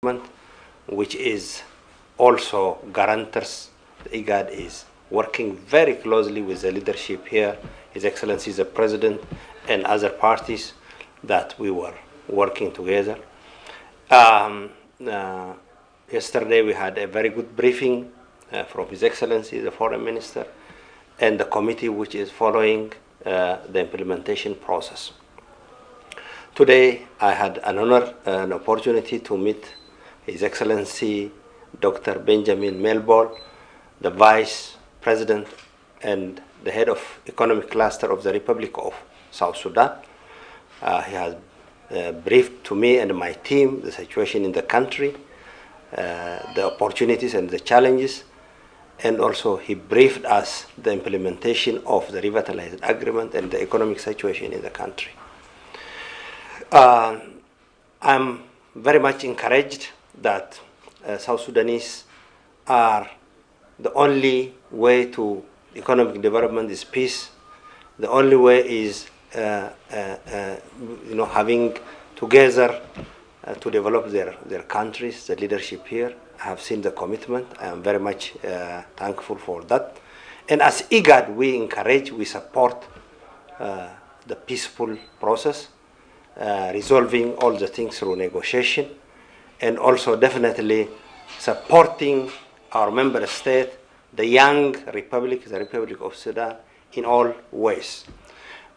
which is also guarantors. The IGAD is working very closely with the leadership here, His Excellency the President and other parties that we were working together. Yesterday we had a very good briefing from His Excellency the Foreign Minister and the committee which is following the implementation process. Today I had an honor, an opportunity to meet His Excellency Dr. Benjamin Melbol, the Vice President and the head of economic cluster of the Republic of South Sudan. He has briefed to me and my team the situation in the country, the opportunities and the challenges, and also he briefed us the implementation of the revitalized agreement and the economic situation in the country. I'm very much encouraged that South Sudanese are the only way to economic development is peace. The only way is having together to develop their countries. The leadership here, I have seen the commitment. I am very much thankful for that. And as IGAD, we encourage, we support the peaceful process, resolving all the things through negotiation, and also definitely supporting our member state, the young republic, the Republic of Sudan, in all ways.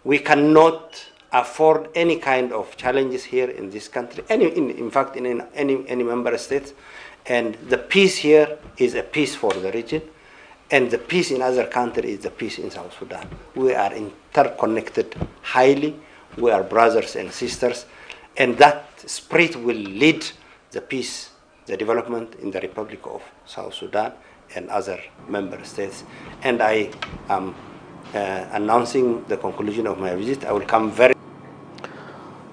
We cannot afford any kind of challenges here in this country, in fact, in any member state. And the peace here is a peace for the region, and the peace in other countries is the peace in South Sudan. We are interconnected highly. We are brothers and sisters, and that spirit will lead the peace, the development in the Republic of South Sudan and other member states. And I am announcing the conclusion of my visit. I will come very.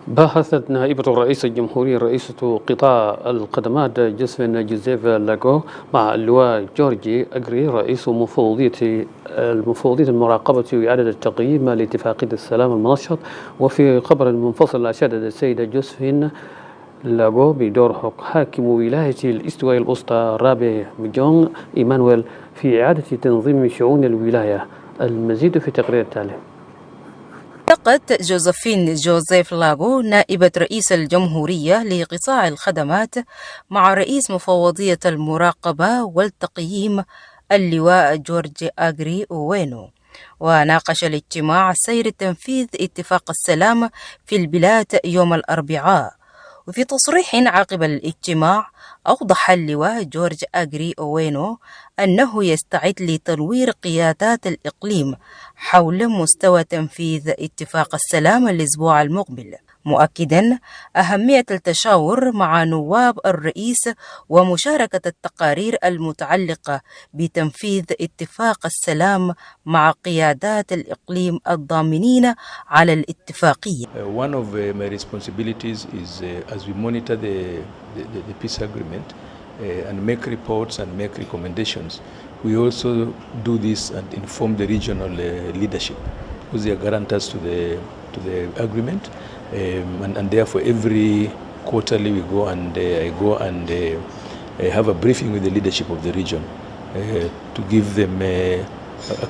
بحثت نائبة رئيس الجمهورية رئيسة قطاع الخدمات جوزيف لاغو مع اللواء جورجي أجري رئيس مفوضية المراقبة وإعادة التقييم لاتفاقية السلام المنشط. وفي خبر منفصل أشادت السيدة جوزفين لاغو بدور حاكم ولاية الاستواء الوسطى رابي مجون إيمانويل في إعادة تنظيم شؤون الولاية. المزيد في تقرير التالي. التقت جوزيف لاغو نائبة رئيس الجمهورية لقطاع الخدمات مع رئيس مفوضية المراقبة والتقييم اللواء جورج أجري أوينو، وناقش الاجتماع سير تنفيذ اتفاق السلام في البلاد يوم الأربعاء. وفي تصريح عقب الاجتماع أوضح اللواء جورج أجري أوينو أنه يستعد لتنوير قيادات الإقليم حول مستوى تنفيذ اتفاق السلام الأسبوع المقبل، مؤكدا أهمية التشاور مع نواب الرئيس ومشاركة التقارير المتعلقة بتنفيذ اتفاق السلام مع قيادات الإقليم الضامنين على الاتفاقية. One of my responsibilities is as we monitor the peace agreement and make reports and make recommendations, we also do this and inform the regional leadership, who's the guarantors to the agreement. And therefore every quarterly we go and I go and have a briefing with the leadership of the region to give them a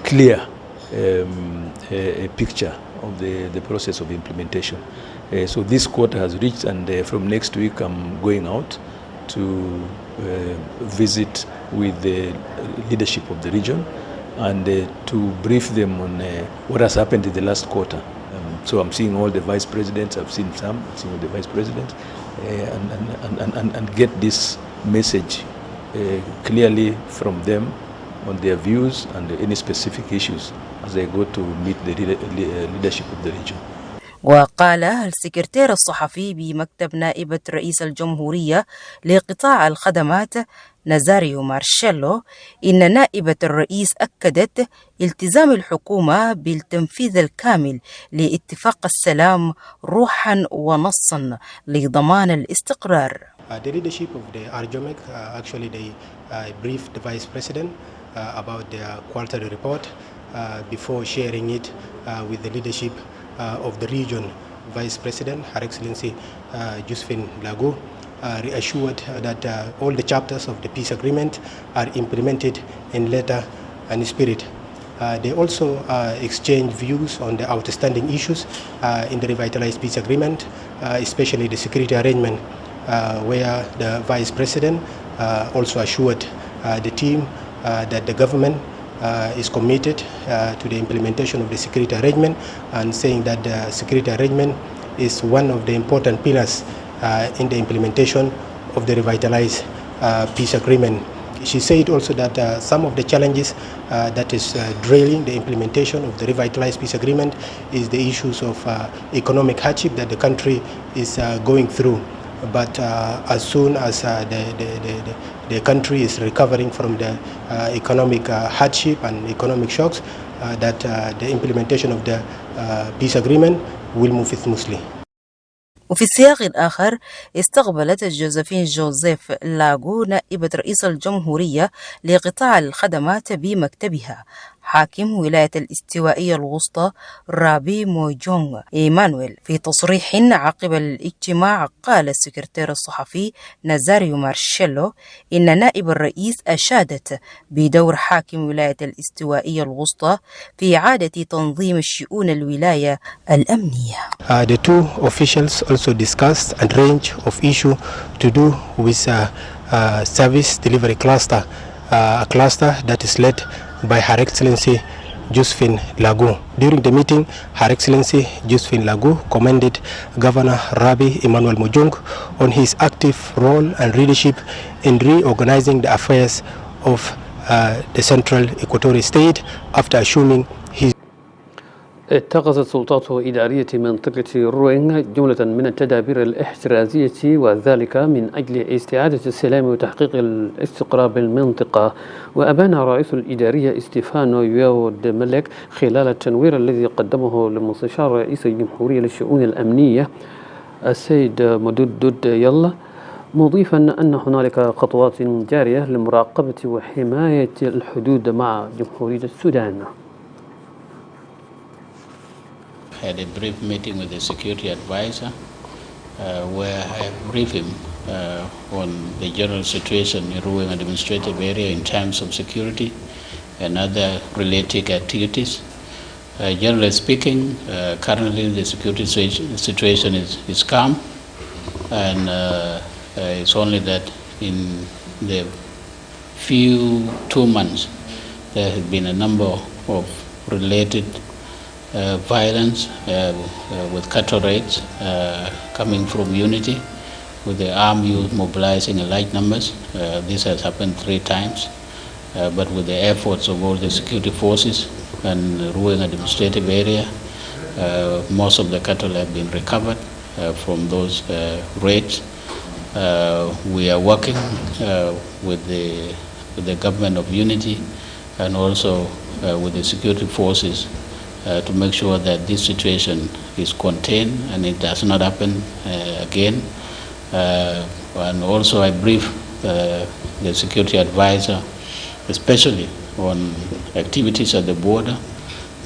clear a picture of the process of implementation. So this quarter has reached, and from next week I'm going out to visit with the leadership of the region and to brief them on what has happened in the last quarter. So I'm seeing all the vice presidents, I've seen all the vice presidents, and get this message clearly from them on their views and any specific issues as they go to meet the leadership of the region. وقال السكرتير الصحفي بمكتب نائبة رئيس الجمهورية لقطاع الخدمات نازاريو مارشيلو إن نائبة الرئيس أكدت التزام الحكومة بالتنفيذ الكامل لاتفاق السلام روحا ونصا لضمان الاستقرار. The leadership of the RJOMEC actually they briefed the Vice President about their quarterly report before sharing it with the leadership of the region. Vice President, Her Excellency Josephine Lago, reassured that all the chapters of the peace agreement are implemented in letter and spirit. They also exchange views on the outstanding issues in the revitalized peace agreement, especially the security arrangement, where the Vice President also assured the team that the government is committed to the implementation of the security arrangement, and saying that the security arrangement is one of the important pillars in the implementation of the revitalized peace agreement. She said also that some of the challenges that is derailing the implementation of the revitalized peace agreement is the issues of economic hardship that the country is going through. But as soon as the country is recovering from the economic hardship and economic shocks, that the implementation of the peace agreement will move smoothly. وفي السياق آخر استقبلت جوزيفين جوزيف لاغو نائبة رئيس الجمهورية لقطاع الخدمات بمكتبها حاكم ولاية الاستوائية الوسطى رابي موجونغ إيمانويل. في تصريح عقب الاجتماع قال السكرتير الصحفي نازاريو مارشيلو إن نائب الرئيس أشادت بدور حاكم ولاية الاستوائية الوسطى في إعادة تنظيم الشؤون الولاية الأمنية. The two officials also discussed a range of issues to do with service delivery cluster, a cluster that is led by Her Excellency Josephine Lagu. During the meeting, Her Excellency Josephine Lagu commended Governor Rabi Emmanuel Mujung on his active role and leadership in reorganizing the affairs of the Central Equatorial State after assuming his. اتخذت السلطات إدارية منطقة روينغ جملة من التدابير الاحترازية وذلك من أجل استعادة السلام وتحقيق الاستقرار بالمنطقة. وأبان رئيس الإدارية ستيفانو يود ملك خلال التنوير الذي قدمه لمستشار رئيس الجمهورية للشؤون الأمنية السيد مدود يلا، مضيفا أن هنالك خطوات جارية لمراقبة وحماية الحدود مع جمهورية السودان. Had a brief meeting with the security advisor where I briefed him on the general situation in Ruang administrative area in terms of security and other related activities. Generally speaking, currently the security situation is calm, and it's only that in the few 2 months there has been a number of related violence with cattle raids coming from Unity, with the armed youth mobilizing in large numbers. This has happened 3 times, but with the efforts of all the security forces and Ruang administrative area, most of the cattle have been recovered from those raids. We are working with the government of Unity and also with the security forces to make sure that this situation is contained and it does not happen again. And also I brief the security advisor, especially on activities at the border,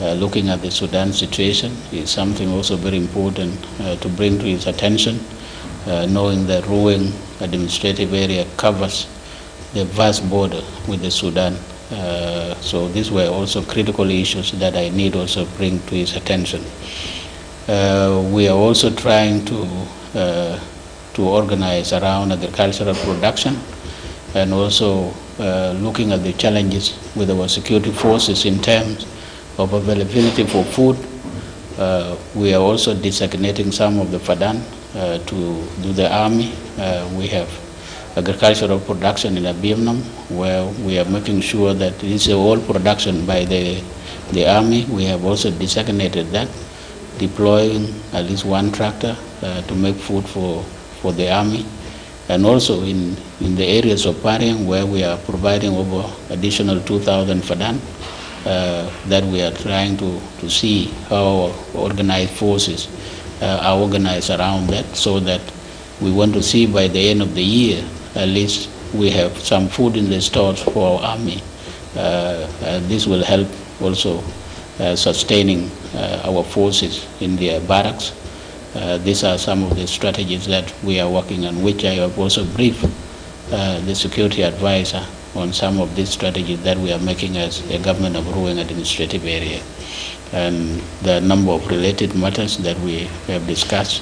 looking at the Sudan situation is something also very important to bring to his attention, knowing that Ruang administrative area covers the vast border with the Sudan. So these were also critical issues that I need also bring to his attention. We are also trying to organize around agricultural production and also looking at the challenges with our security forces in terms of availability for food. We are also designating some of the Fadan to do the army. We have agricultural production in Abiamnam, where we are making sure that this is all production by the army. We have also designated that, deploying at least 1 tractor to make food for the army. And also in the areas of Pariang, where we are providing over additional 2,000 Fadan, that we are trying to see how organized forces are organized around that, so that we want to see by the end of the year at least we have some food in the stores for our army. This will help also sustaining our forces in their barracks These are some of the strategies that we are working on, which I have also briefed the security advisor on some of these strategies that we are making as a government of Ruang administrative area. And there are a number of related matters that we have discussed,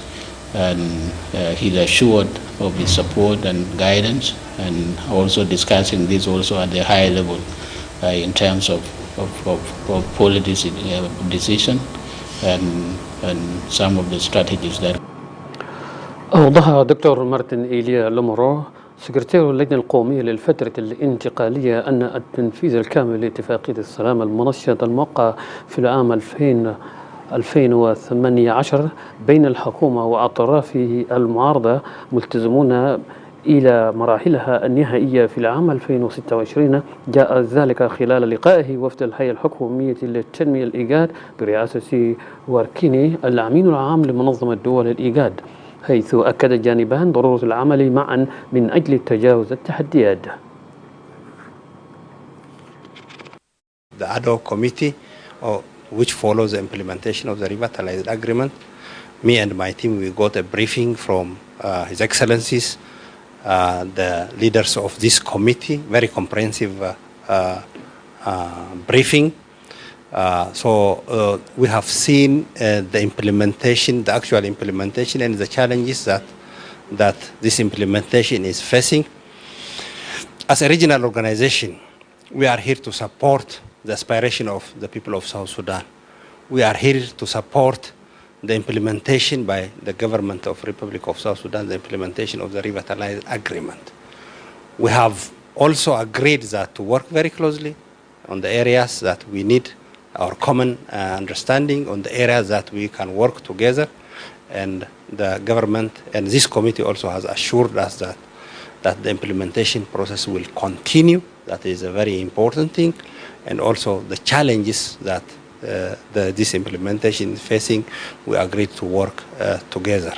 and he's assured of his support and guidance, and also discussing this also at the higher level in terms of policy decision and some of the strategies that. أوضح دكتور مارتن إيليا لومورو سكرتير اللجنة القومية للفترة الانتقالية أن التنفيذ الكامل لاتفاقية السلام المنشطة الموقعة في العام 2018 بين الحكومة وأطراف المعارضة ملتزمون إلى مراحلها النهائية في العام 2026. جاء ذلك خلال لقائه وفد الهيئة الحكومية للتنمية الإيجاد برئاسة واركيني الأمين العام لمنظمة دول الإيجاد، حيث أكد الجانبان ضرورة العمل معا من أجل تجاوز التحديات. The ad hoc committee, which follows the implementation of the revitalized agreement, me and my team, we got a briefing from His Excellencies, the leaders of this committee, very comprehensive briefing. So we have seen the implementation, the actual implementation, and the challenges that this implementation is facing. As a regional organization, we are here to support the aspiration of the people of South Sudan. We are here to support the implementation by the government of Republic of South Sudan, the implementation of the revitalized agreement. We have also agreed that to work very closely on the areas that we need our common understanding, on the areas that we can work together, and the government and this committee also has assured us that the implementation process will continue. That is a very important thing, and also the challenges that this implementation is facing, we agreed to work together.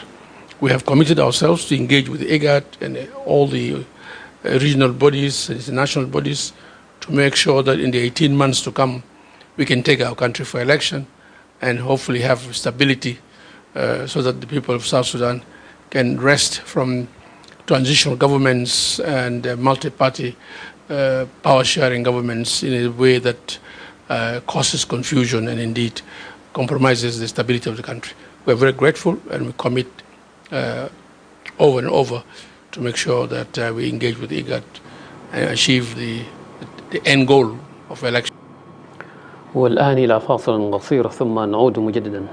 We have committed ourselves to engage with IGAD and all the regional bodies, international bodies, to make sure that in the 18 months to come, we can take our country for election and hopefully have stability so that the people of South Sudan can rest from transitional governments and multi-party power-sharing governments in a way that causes confusion and indeed compromises the stability of the country. We're very grateful, and we commit over and over to make sure that we engage with IGAD and achieve the end goal of election. والآن إلى فاصل قصير ثم نعود مجددا.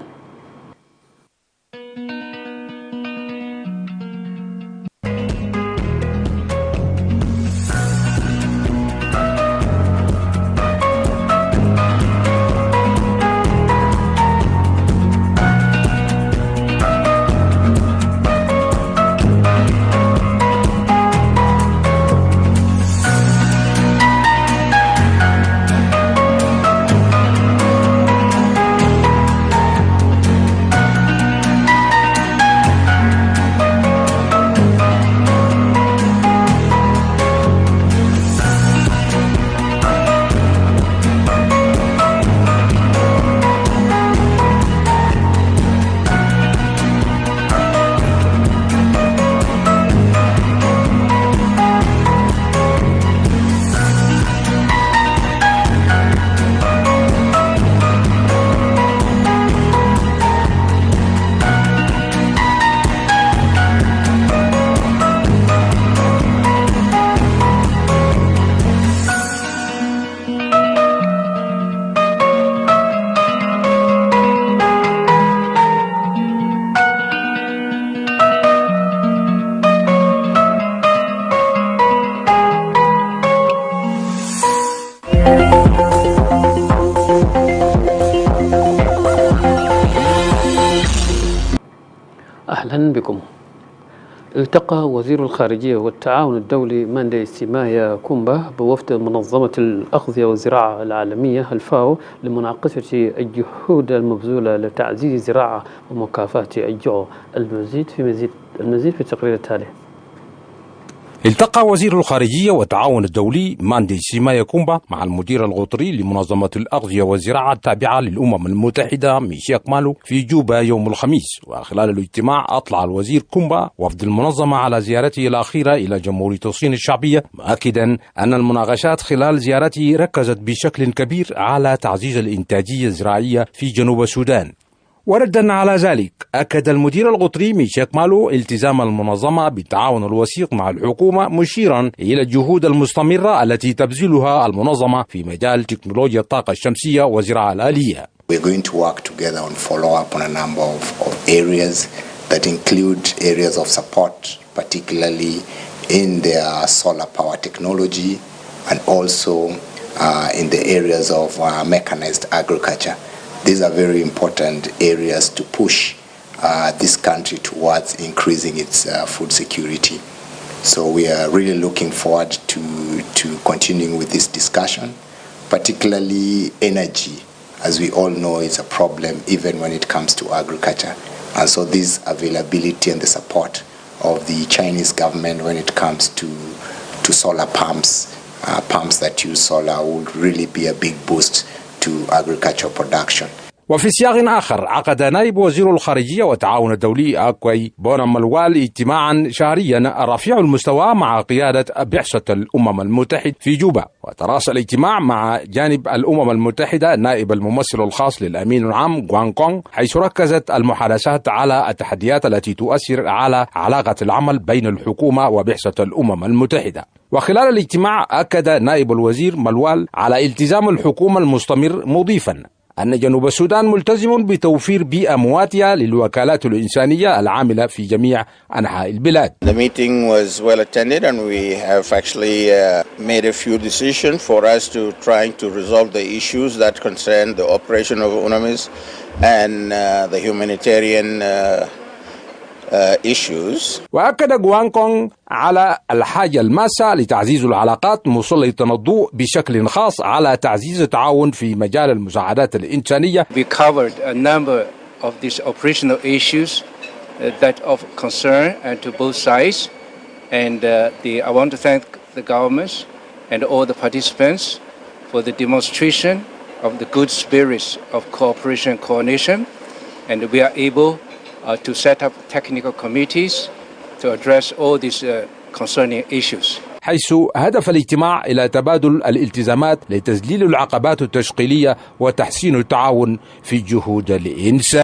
أهلا بكم. التقى وزير الخارجية والتعاون الدولي ماندي سيمايا كومبا بوفد منظمة الأغذية والزراعة العالمية الفاو لمناقشة الجهود المبذولة لتعزيز الزراعة ومكافحة الجوع. المزيد في التقرير التالي. التقى وزير الخارجية والتعاون الدولي ماندي سيمايا كومبا مع المدير القطري لمنظمة الأغذية والزراعة التابعة للأمم المتحدة ميشيك مالو في جوبا يوم الخميس. وخلال الاجتماع أطلع الوزير كومبا وفد المنظمة على زيارته الأخيرة إلى جمهورية الصين الشعبية، مؤكدا أن المناقشات خلال زيارته ركزت بشكل كبير على تعزيز الإنتاجية الزراعية في جنوب السودان. وردا على ذلك أكد المدير القطري ميشيك مالو التزام المنظمة بالتعاون الوثيق مع الحكومة، مشيرا إلى الجهود المستمرة التي تبذلها المنظمة في مجال تكنولوجيا الطاقة الشمسية والزراعة الآلية. We're going to work together on follow up on a number of areas that include areas of support, particularly in their solar power technology and also in the areas of mechanized agriculture. These are very important areas to push this country towards increasing its food security. So we are really looking forward to continuing with this discussion, particularly energy, as we all know, is a problem even when it comes to agriculture. And so this availability and the support of the Chinese government when it comes to solar pumps that use solar would really be a big boost to agricultural production. وفي سياق آخر عقد نائب وزير الخارجية والتعاون الدولي أكوي بونا ملوال اجتماعا شهريا رفيع المستوى مع قيادة بعثة الأمم المتحدة في جوبا. وتراس الاجتماع مع جانب الأمم المتحدة نائب الممثل الخاص للأمين العام غوان كونغ، حيث ركزت المحادثات على التحديات التي تؤثر على علاقة العمل بين الحكومة وبعثة الأمم المتحدة. وخلال الاجتماع أكد نائب الوزير ملوال على التزام الحكومة المستمر، مضيفا أن جنوب السودان ملتزم بتوفير بيئة مواتية للوكالات الإنسانية العاملة في جميع أنحاء البلاد. The meeting was well attended and we have actually made a few decisions for us to trying to resolve the issues that concern the operation of UNAMIS and the humanitarian issues. وأكد غوان كونغ على الحاجة الماسة لتعزيز العلاقات مسلطة الضوء بشكل خاص على تعزيز التعاون في مجال المساعدات الإنسانية. We covered a number of these operational issues that of concern and to both sides, and I want to thank the governments and all the participants for the demonstration of the good spirits of cooperation and coordination, and we are able to set up technical committees to address all these concerning issues. حيث هدف الاجتماع إلى تبادل الالتزامات لتذليل العقبات التشغيلية وتحسين التعاون في جهود الإنسان.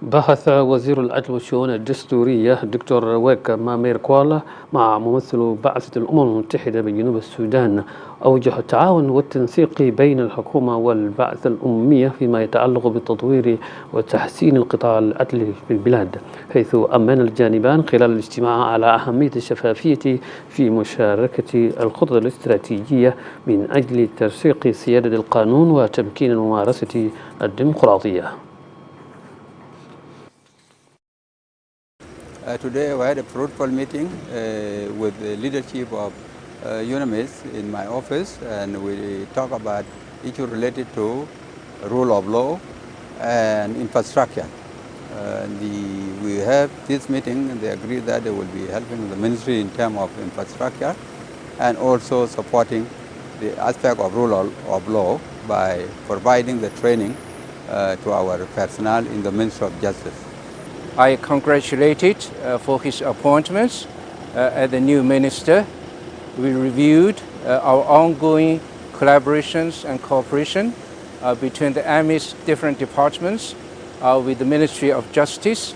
بحث وزير العدل والشؤون الدستورية الدكتور ويك مامير كوالا مع ممثل بعثة الأمم المتحدة بجنوب السودان أوجه التعاون والتنسيق بين الحكومة والبعثة الأممية فيما يتعلق بتطوير وتحسين القطاع العدلي في البلاد، حيث أمن الجانبان خلال الاجتماع على أهمية الشفافية في مشاركة الخطط الاستراتيجية من أجل ترسيخ سيادة القانون وتمكين الممارسة الديمقراطية. Today we had a fruitful meeting with the leadership of UNAMIS in my office, and we talk about issues related to rule of law and infrastructure. We have this meeting and they agreed that they will be helping the ministry in terms of infrastructure and also supporting the aspect of rule of law by providing the training to our personnel in the Ministry of Justice. I congratulated for his appointments as the new minister. We reviewed our ongoing collaborations and cooperation between the Army's different departments with the Ministry of Justice,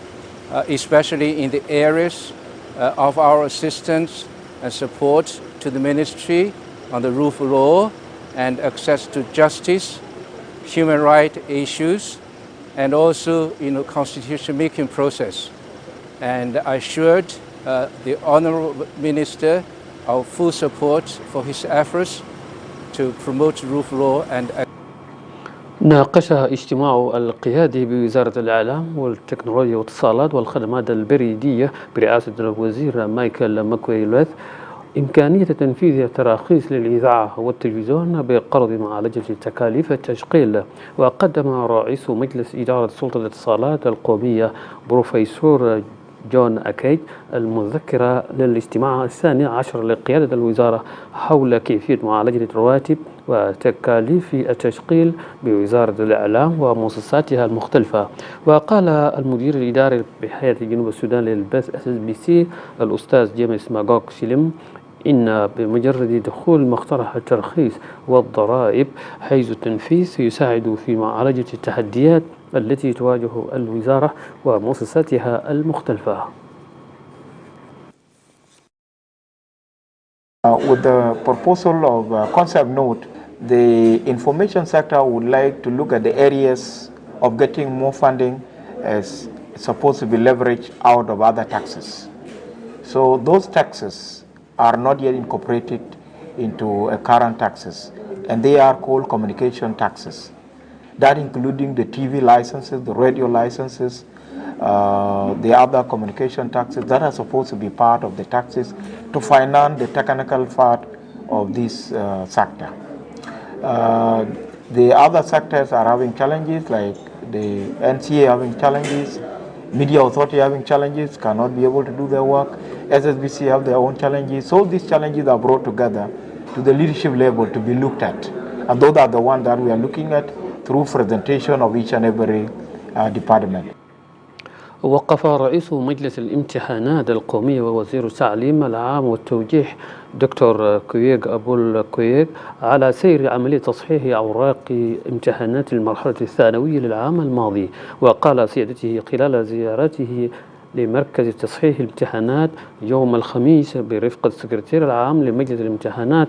especially in the areas of our assistance and support to the ministry on the rule of law and access to justice, human rights issues, and also constitution making process. And I assured the Honorable Minister our full support for his efforts to promote rule of law and ناقش اجتماع القيادي بوزارة الإعلام والتكنولوجيا والاتصالات والخدمات البريدية برئاسة الوزير مايكل ماكويلوث إمكانية تنفيذ تراخيص للإذاعة والتلفزيون بقرض معالجة تكاليف التشغيل. وقدم رئيس مجلس إدارة سلطة الاتصالات القومية بروفيسور جون أكيد المذكرة للاجتماع الثاني عشر لقيادة الوزارة حول كيفية معالجة الرواتب وتكاليف التشغيل بوزارة الإعلام ومؤسساتها المختلفة. وقال المدير الإداري بحياة جنوب السودان للبث SBC الأستاذ جيمس ماغوك شيلم إن بمجرد دخول مقترح الترخيص والضرائب حيز التنفيذ سيساعد في معالجة التحديات التي تواجه الوزارة ومؤسساتها المختلفة. With the proposal of concept note, the information sector would like to look at the areas of getting more funding as supposed to be leveraged out of other taxes. So those taxes are not yet incorporated into current taxes, and they are called communication taxes. That including the TV licenses, the radio licenses, the other communication taxes that are supposed to be part of the taxes to finance the technical part of this sector. The other sectors are having challenges, like the NCA having challenges, Media Authority having challenges, cannot be able to do their work, SSBC have their own challenges. So these challenges are brought together to the leadership level to be looked at. And those are the ones that we are looking at through presentation of each and every department. وقف رئيس مجلس الامتحانات القومية ووزير التعليم العام والتوجيه دكتور كوييغ أبو الكوييغ على سير عملية تصحيح أوراق امتحانات المرحلة الثانوية للعام الماضي. وقال سيادته خلال زيارته لمركز تصحيح الامتحانات يوم الخميس برفقة السكرتير العام لمجلس الامتحانات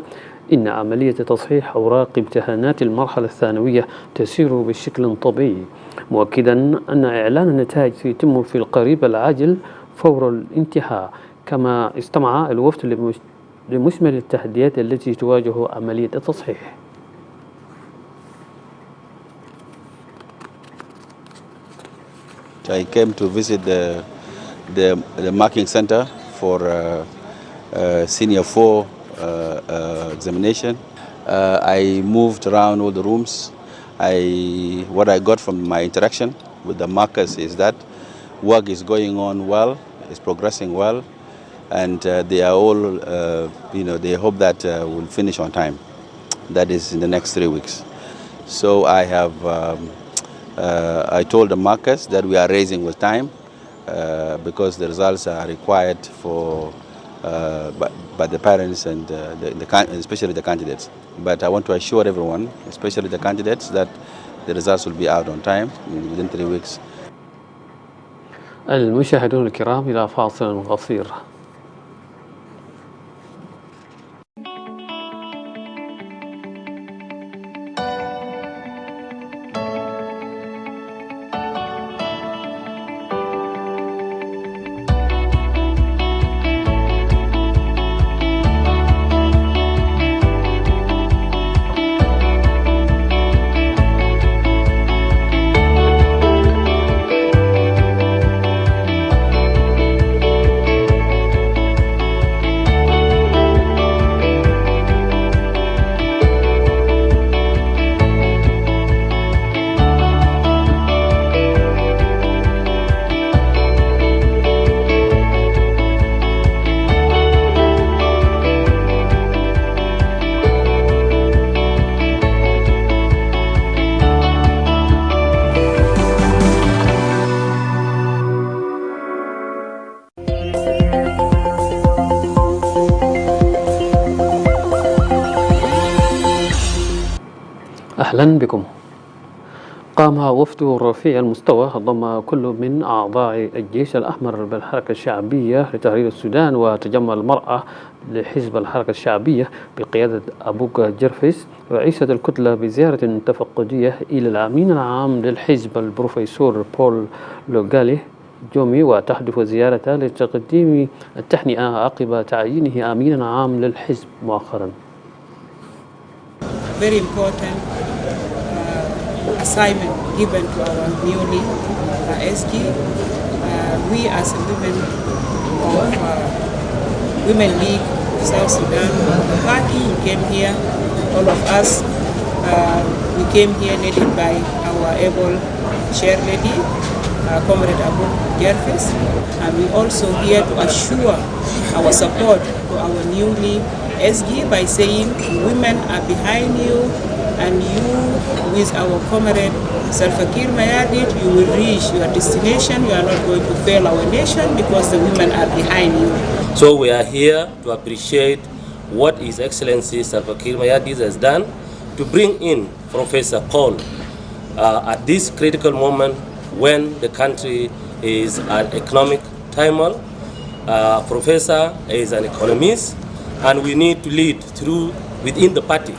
إن عملية تصحيح أوراق امتحانات المرحلة الثانوية تسير بشكل طبيعي، مؤكدا أن إعلان النتائج سيتم في القريب العاجل فور الانتهاء. كما استمع الوفد لمشمل التحديات التي تواجه عملية التصحيح. I came to visit the marking center for senior 4 examination. I moved around all the rooms. What I got from my interaction with the markers is that work is going on well, it's progressing well, and they are all, they hope that we'll finish on time. That is in the next 3 weeks. So I have, I told the markers that we are raising with time because the results are required for by the parents and especially the candidates. But I want to assure everyone, especially the candidates, that the results will be out on time within 3 weeks. المشاهدون الكرام إلى فاصل قصير. أهلا بكم. قام وفد رفيع المستوى ضم كل من أعضاء الجيش الأحمر بالحركة الشعبية لتحرير السودان وتجمع المرأة لحزب الحركة الشعبية بقيادة أبوك جرفيس رئيسة الكتلة بزيارة تفقدية إلى الأمين العام للحزب البروفيسور بول لوغالي جومي، وتحدث زيارته لتقديم التهنئة عقب تعيينه أمينا عام للحزب مؤخرا. Very important assignment given to our newly SG. We as a women of Women League South Sudan Party came here, all of us, we came here led by our able chair lady, Comrade Abu Gerfis, and we also here to assure our support to our newly SG by saying women are behind you, and you with our comrade Salva Kiir Mayardit, you will reach your destination. You are not going to fail our nation because the women are behind you. So we are here to appreciate what His Excellency Salva Kiir Mayardit has done to bring in Professor Paul at this critical moment when the country is at economic turmoil. Professor is an economist, and we need to lead through within the party.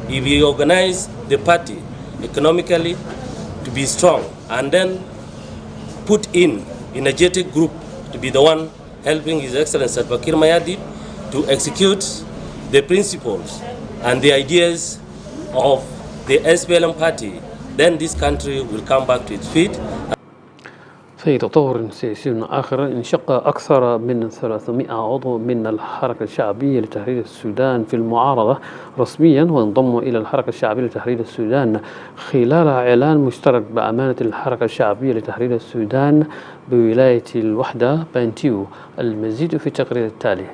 If we organize the party economically to be strong, and then put in energetic group to be the one helping His Excellency Salva Kiir Mayardit to execute the principles and the ideas of the SPLM party, then this country will come back to its feet. في تطور سياسي آخر انشق أكثر من 300 عضو من الحركة الشعبية لتحرير السودان في المعارضة رسميا، وانضموا إلى الحركة الشعبية لتحرير السودان خلال إعلان مشترك بأمانة الحركة الشعبية لتحرير السودان بولاية الوحدة بانتيو. المزيد في التقرير التالي.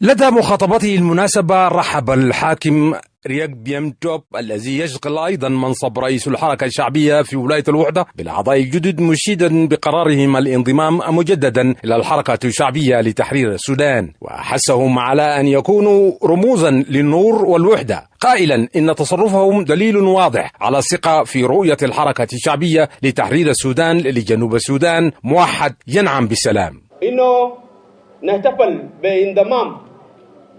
لدى مخاطبته المناسبة رحب الحاكم رياك بيمتوب الذي يشغل أيضا منصب رئيس الحركة الشعبية في ولاية الوحدة بالأعضاء الجدد، مشيدا بقرارهم الانضمام مجددا إلى الحركة الشعبية لتحرير السودان، وحثهم على أن يكونوا رموزا للنور والوحدة، قائلا إن تصرفهم دليل واضح على الثقة في رؤية الحركة الشعبية لتحرير السودان لجنوب السودان موحد ينعم بالسلام. إنه نحتفل بانضمام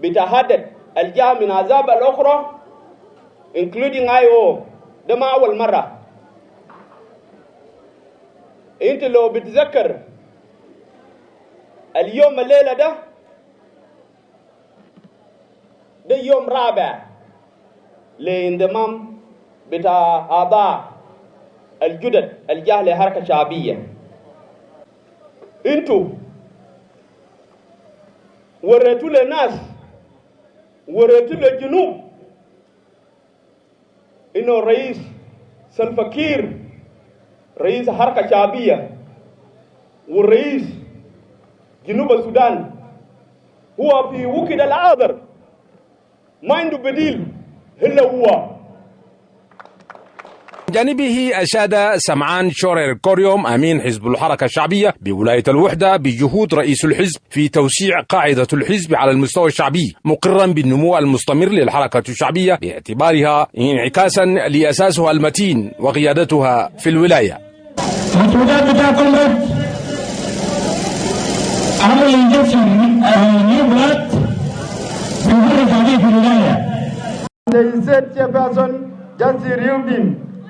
بتعدد الجهة من الأحزاب الأخرى including IO. ده ما أول مرة. أنت لو بتذكر اليوم الليلة ده يوم رابع لانضمام بتاع أعضاء الجدد الجهة لحركة شعبية. أنتوا وريتوا للناس، وريتوا للجنوب إنه رئيس سلفا كير رئيس حركة شعبية والرئيس جنوب السودان هو في وقت الحاضر ما عنده بديل إلا هو. جانبه أشاد سمعان شورير كوريوم أمين حزب الحركة الشعبية بولاية الوحدة بجهود رئيس الحزب في توسيع قاعدة الحزب على المستوى الشعبي، مقرا بالنمو المستمر للحركة الشعبية باعتبارها انعكاسا لأساسها المتين وقيادتها في الولاية.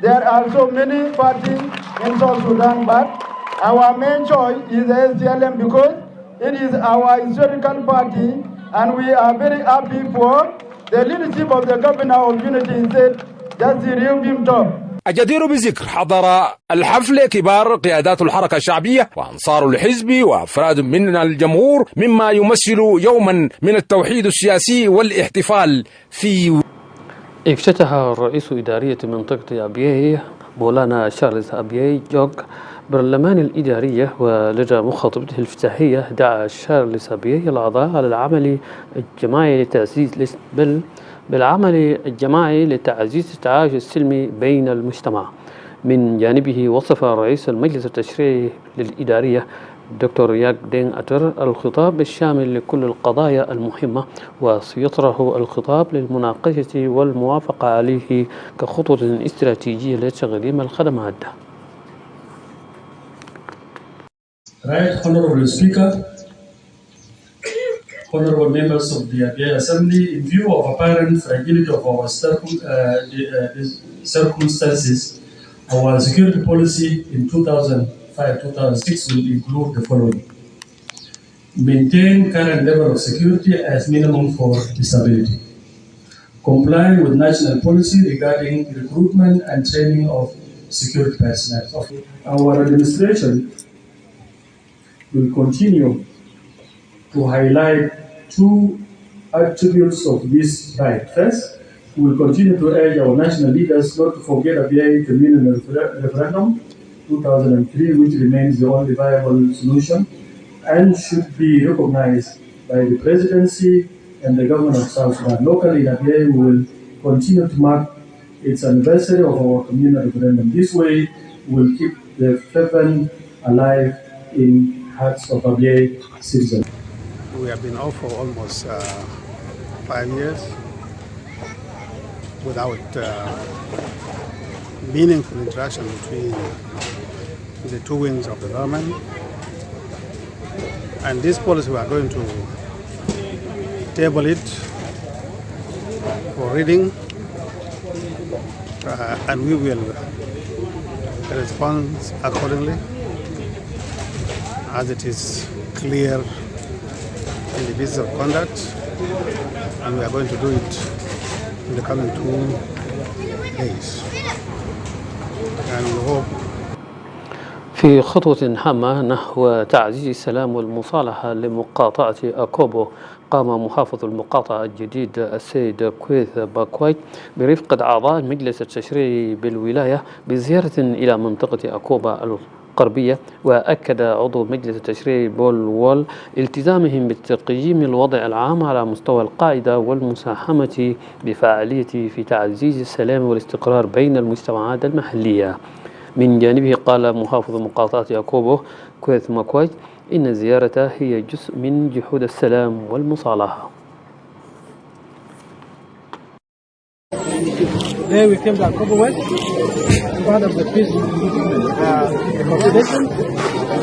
There are so many parties in South Sudan, but our main choice is the SPLM because it is our historical party, and we are very happy for the leadership of the Governor of Unity instead, just the real him top. الجدير بذكر حضر الحفل كبار قيادات الحركة الشعبية وأنصار الحزب وأفراد من الجمهور، مما يمثل يوما من التوحيد السياسي والاحتفال في. افتتح رئيس إدارية منطقة أبيي مولانا شارلز أبيي جوغ برلمان الإدارية، ولدى مخاطبته الافتتاحية دعا شارلز أبيي الأعضاء على العمل الجماعي لتعزيز التعايش السلمي بين المجتمع. من جانبه وصف رئيس المجلس التشريعي للإدارية دكتور ياك دين أتر الخطاب الشامل لكل القضايا المهمة، وسيطرح الخطاب للمناقشة والموافقة عليه كخطوة استراتيجية لتقديم الخدمات. Right, Honorable Speaker, Honorable members of the Abia Assembly, in view of apparent fragility of our circumstances, our security policy in 2005-2006 will include the following: maintain current level of security as minimum for stability, comply with national policy regarding recruitment and training of security personnel. Our administration will continue to highlight two attributes of this right. First, We will continue to urge our national leaders not to forget Abiy communal referendum 2003, which remains the only viable solution and should be recognized by the presidency and the government of South Sudan. Locally in Abyei, we will continue to mark its anniversary of our communal referendum. This way, we will keep the fervent alive in hearts of Abyei citizens. We have been off for almost 5 years without meaningful interaction between the two wings of the government. And this policy, we are going to table it for reading, and we will respond accordingly as it is clear in the business of conduct, and we are going to do it in the coming 2 days. And we hope في خطوة هامة نحو تعزيز السلام والمصالحة لمقاطعة أكوبو، قام محافظ المقاطعة الجديد السيد كويث باكواي برفقة أعضاء مجلس التشريعي بالولاية بزيارة إلى منطقة أكوبا الغربية. وأكد عضو مجلس التشريعي بول وول التزامهم بالتقييم الوضع العام على مستوى القاعدة والمساهمة بفاعلية في تعزيز السلام والاستقرار بين المجتمعات المحلية. من جانبه قال محافظ مقاطعة أكوبو كويث ماكواي إن الزيارة هي جزء من جهود السلام والمصالحة. Today we came to Akobo West, part of the peace consultation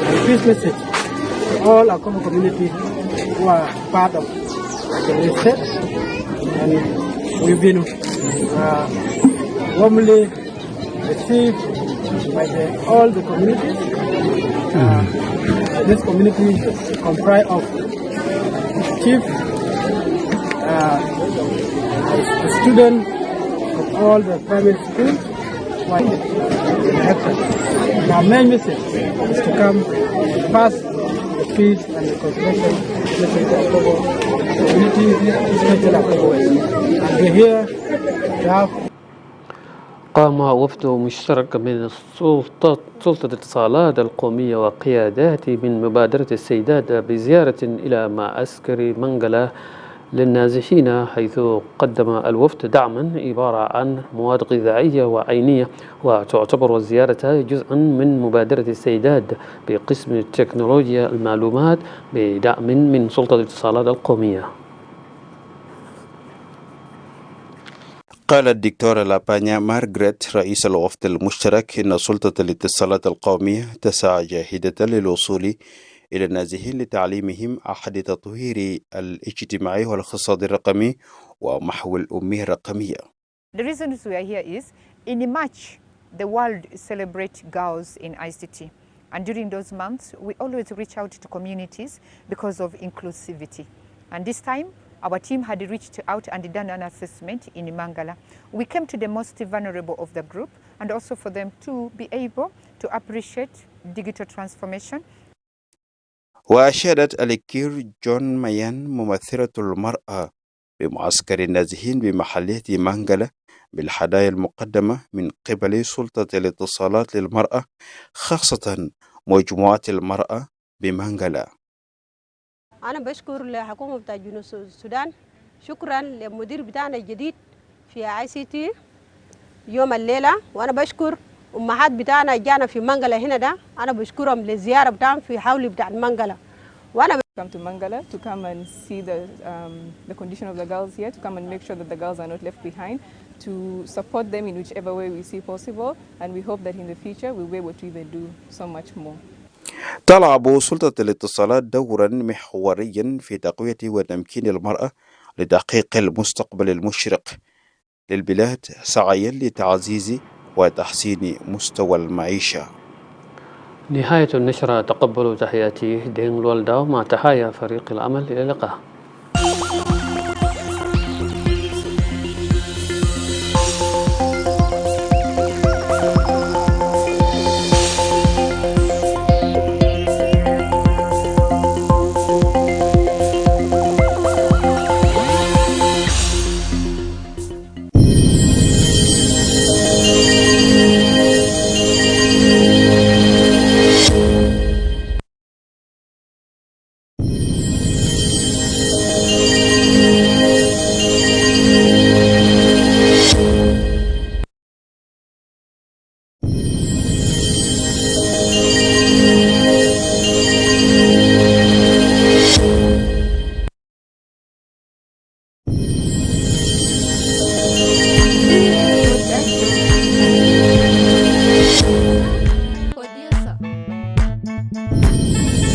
and peace message to all Akobo community who are part of the state, and we've been warmly received by all the communities. This community is comprised of chief, students of all the private schools, and our main message is to come and pass the peace and the conservation message to Akobo community, especially Akobo West. And we're here to have. قام وفد مشترك من سلطة الاتصالات القومية وقيادات من مبادرة السيدات بزيارة إلى معسكر منغلا للنازحين، حيث قدم الوفد دعما عبارة عن مواد غذائية وعينية. وتعتبر الزيارة جزءا من مبادرة السيدات بقسم تكنولوجيا المعلومات بدعم من سلطة الاتصالات القومية. قال الدكتورة لابانيا مارغريت رئيس الوفد المشترك إن سلطة الاتصالات القومية تسعى جاهدة للوصول إلى النازحين لتعليمهم أحد تطوير الاجتماعي والاقتصاد الرقمي ومحو الأمية الرقمية. The reason we are here is in March the world celebrates girls in ICT, and during those months we always reach out to communities because of inclusivity. And this time our team had reached out and done an assessment in Mangala. We came to the most vulnerable of the group and also for them to be able to appreciate digital transformation. وأشادت الكير جون ميان ممثلة المرأة بمعسكر النازحين بمحلية مانغلا بالهدايا المقدمة من قبل سلطة الاتصالات للمرأة، خاصة مجموعة المرأة بمانغلا. أنا بشكر الحكومة بتاع جنوب السودان، شكرا للمدير بتاعنا الجديد في ICT يوم الليلة، وأنا بشكر أمهات بتاعنا جانا في منغلا هنا ده، أنا بشكرهم للزيارة بتاعهم في حولي بتاع منغلا. وأنا come to Mangala to come and see the condition of the girls here, to come and make sure that the girls are not left behind, to support them in whichever way we see possible, and we hope that in the future we'll be able to even do so much more. تلعب سلطة الاتصالات دورا محوريا في تقوية وتمكين المرأة لتحقيق المستقبل المشرق للبلاد سعيا لتعزيز وتحسين مستوى المعيشة. نهاية النشرة. تقبلوا تحياتي دين الوالدة مع تحايا فريق العمل. إلى اللقاء.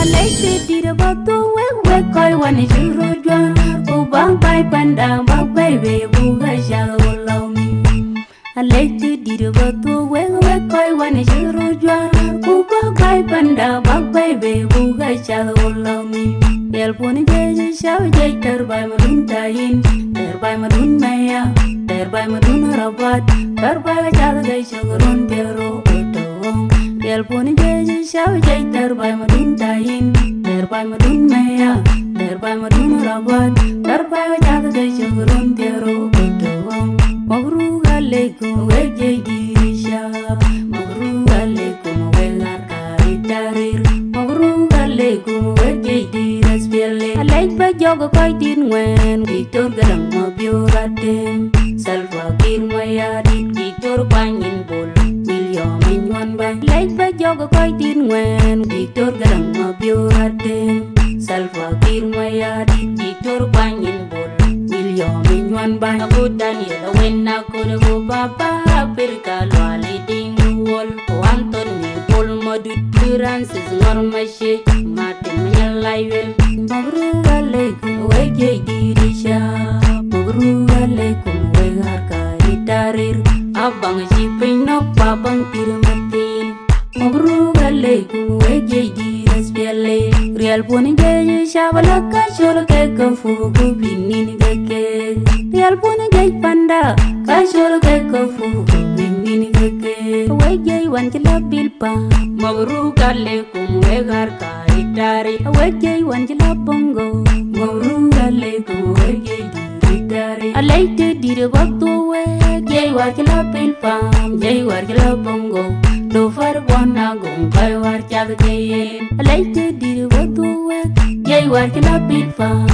Alexi did about the way koi one is you run. Oh, bang by panda, bang baby, booga shall allow me. Alexi did about the way koi one is you run. Oh, bang by panda, bang baby, booga shall allow me. Yell pony jay, shall jay, by Madun Tayin, there by Madun Maya, there by Madun Rabat, there by a child, they shall run Piero. Yell pony jay, shall jay, there by Madun Tayin, there by Madun Maya, there by Madun Rabat, there by a child, they shall run Piero. Mabruga Lego, where jay dirisha, Mabruga Lego, where Arcari, Mabruga Lego, where jay diras Piele. I like by Jogo Kaitin when Victor Garang Biorate, Salva Kirmaya, Victor Banyan Bull, William in one by. Like by Jogo Kaitin when Victor Garang Biorate, Salva Kirmaya, Victor Banyan Bull, William in one by. A good Daniel, when I could go Papa, Perka, leading the wall, oh Anthony, Paul Madu, Durance is normal shit, Martin Live. Mabruga Lego, where jay dirisha, Mabruga Lego, where Arcari Tarir, Abang Jipin of Babang Piramatin. Mabruga Lego, where jay diras Piele, Real Pony Jay, Shabalaka, Shoraka, Fugu, Pinin Gake, Real Pony Jay Panda, Kashoraka, Fugu, Pinin Gake, where jay want to love Bilpa, Mabruga Lego, where Arcari Tarir, where jay want to love Bongo, Mabruga Lego, where jay Tarir. I like to do about the way, jay work la Bilpa, jay work la Bongo. Do far wanna go by war chag jay. I like to do about the way, jay work la Bilpa.